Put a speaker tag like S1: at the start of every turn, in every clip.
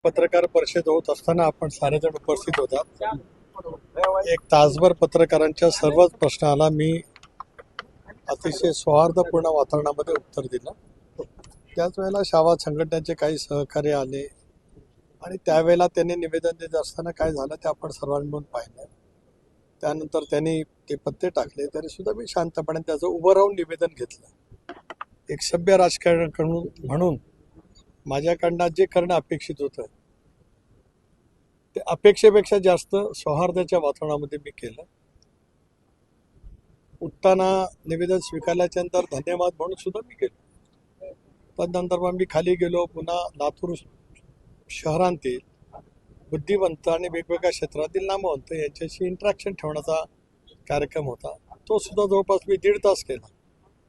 S1: पत्रकार परिषद होत असताना आपण सारेजण उपस्थित होतात. एक तासभर पत्रकारांच्या सर्वच प्रश्नाला मी अतिशय सौहार्दपूर्ण वातावरणामध्ये उत्तर दिलं. त्याच वेळेला शावाद संघटनेचे काही सहकार्य आले आणि त्यावेळेला त्यांनी निवेदन देत असताना काय झालं ते आपण सर्वांनी मिळून पाहिलं. त्यानंतर त्यांनी ते पत्ते टाकले तरी सुद्धा मी शांतपणे त्याचं उभं राहून निवेदन घेतलं. एक सभ्य राजकारण म्हणून माझ्याकडनं जे करणं अपेक्षित होतं ते अपेक्षेपेक्षा जास्त सौहार्दाच्या वातावरणामध्ये मी केलं. उठताना निवेदन स्वीकारल्याच्या नंतर धन्यवाद म्हणून सुद्धा मी केलं. तदनंतर मग मी खाली गेलो. पुन्हा लातूर शहरांतील बुद्धिवंत आणि वेगवेगळ्या क्षेत्रातील नामवंत यांच्याशी इंटरॅक्शन ठेवण्याचा कार्यक्रम होता. तो सुद्धा जवळपास मी 1.5 तास केला.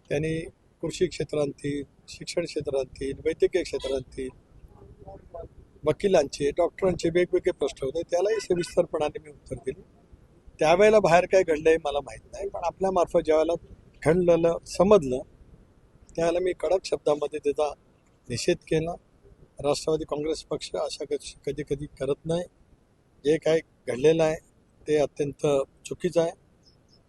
S1: त्यांनी कृषी क्षेत्रांतील, शिक्षण क्षेत्रांतील, वैद्यकीय क्षेत्रांतील, वकिलांचे, डॉक्टरांचे वेगवेगळे प्रश्न होते. त्यालाही सविस्तरपणाने मी उत्तर दिले. त्यावेळेला बाहेर काय घडलंय मला माहीत नाही, पण आपल्यामार्फत ज्यावेळेला घडलेलं समजलं त्यावेळेला मी कडक शब्दामध्ये त्याचा निषेध केला. राष्ट्रवादी काँग्रेस पक्ष अशा कधी कधी करत नाही. जे काय घडलेलं आहे ते अत्यंत चुकीचं आहे.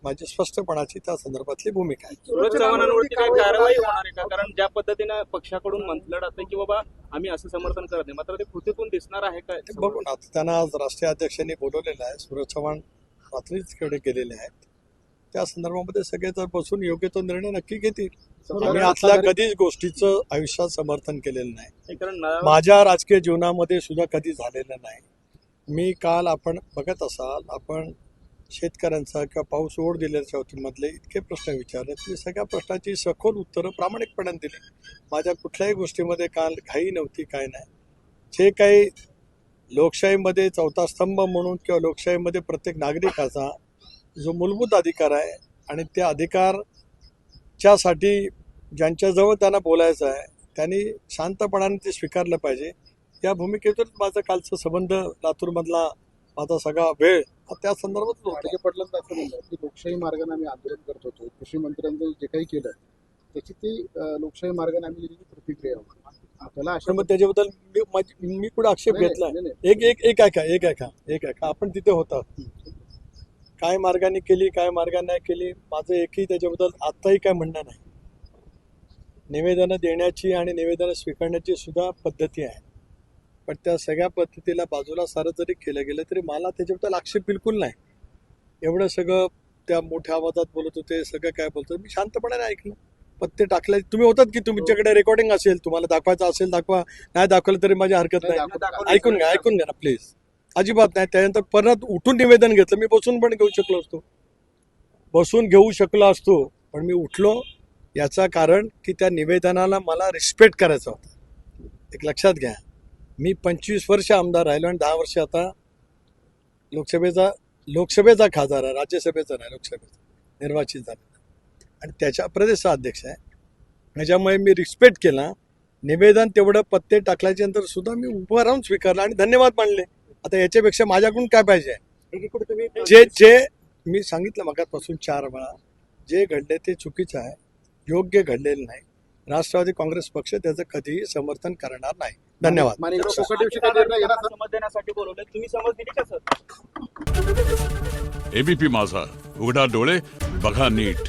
S1: माझी स्पष्टपणाची त्या संदर्भातली भूमिका आहे.
S2: सूरज चव्हाणांवरती काय कारवाई होणार आहे का? कारण ज्या पद्धतीनं पक्षाकडून म्हटलं जातं की बाबा आम्ही असं समर्थन करत नाही, मात्र ते कृतीतून दिसणार आहे का?
S1: बघू ना, त्यांना आज राष्ट्रीय अध्यक्षांनी बोलवलेलं आहे. सूरज चव्हाण रात्रीचकडे गेलेले आहेत. त्या संदर्भामध्ये सगळे जर बसून योग्य तो निर्णय नक्की घेतील. आम्ही आतल्या कधीच गोष्टीचं आयुष्यात समर्थन केलेलं नाही. माझ्या राजकीय जीवनामध्ये सुद्धा कधी झालेलं नाही. मी काल आपण बघत असाल, आपण शेतकऱ्यांचा किंवा पाऊस ओढ दिल्याच्या मधले इतके प्रश्न विचारले. मी सगळ्या प्रश्नाची सखोल उत्तरं प्रामाणिकपणे दिली. माझ्या कुठल्याही गोष्टीमध्ये काल घाई नव्हती, काय नाही. जे काही लोकशाहीमध्ये चौथा स्तंभ म्हणून किंवा लोकशाहीमध्ये प्रत्येक नागरिकाचा जो मूलभूत अधिकार आहे आणि त्या अधिकारच्यासाठी ज्यांच्याजवळ त्यांना बोलायचं आहे त्यांनी शांतपणाने ते स्वीकारलं पाहिजे. या भूमिकेतून माझा कालचा संबंध लातूरमधला माझा सगळा वेळ त्या संदर्भात होता.
S3: पडलं तर असं म्हणलं की लोकशाही मार्गाने आम्ही आंदोलन करत होतो. कृषी मंत्र्यांचं जे काही केलं त्याची ती लोकशाही मार्गाने आम्ही दिलेली प्रतिक्रिया होती. त्याला अशा
S1: मग त्याच्याबद्दल मी कुठे आक्षेप घेतला? एक ऐका आपण तिथे होता. काय मार्गाने केली, काय मार्गाने नाही केली, माझं एकही त्याच्याबद्दल आत्ताही काय म्हणणं नाही. निवेदनं देण्याची आणि निवेदनं स्वीकारण्याची सुद्धा पद्धती आहे, पण त्या सगळ्या पद्धतीला बाजूला सारं जरी केलं गेलं तरी मला त्याच्याबद्दल आक्षेप बिलकुल नाही. एवढं सगळं त्या मोठ्या आवाजात बोलत होते, सगळं काय बोलतो मी शांतपणाने ऐकलं. पत्ते टाकले तुम्ही होतात की तुमच्याकडे रेकॉर्डिंग असेल, तुम्हाला दाखवायचं असेल दाखवा, नाही दाखवलं तरी माझी हरकत नाही. ऐकून घ्या ना प्लीज. अजिबात नाही. त्यानंतर परत उठून निवेदन घेतलं. मी बसून पण घेऊ शकलो असतो, पण मी उठलो याचं कारण की त्या निवेदनाला मला रिस्पेक्ट करायचा होता. एक लक्षात घ्या, मी 25 वर्ष आमदार राहिलो आणि 10 वर्ष आता लोकसभेचा खासदार आहे, राज्यसभेचा नाही, लोकसभेचा निर्वाचित झालेला आणि त्याच्या प्रदेश अध्यक्ष आहे. त्याच्यामुळे मी रिस्पेक्ट केला. निवेदन तेवढं पत्ते टाकल्याच्या नंतर सुद्धा मी उभं राहून स्वीकारलं आणि धन्यवाद मानले. आता याच्यापेक्षा माझ्याकडून काय पाहिजे? जे मी सांगितलं मगापासून 4 वेळा, जे घडले ते चुकीचं आहे, योग्य घडलेलं नाही. राष्ट्रवादी काँग्रेस पक्ष त्याचं कधीही समर्थन करणार नाही. धन्यवाद.
S2: समज देण्यासाठी बोलवलं, तुम्ही समज दिली का सर?
S4: एबीपी माझा, उघडा डोळे बघा नीट.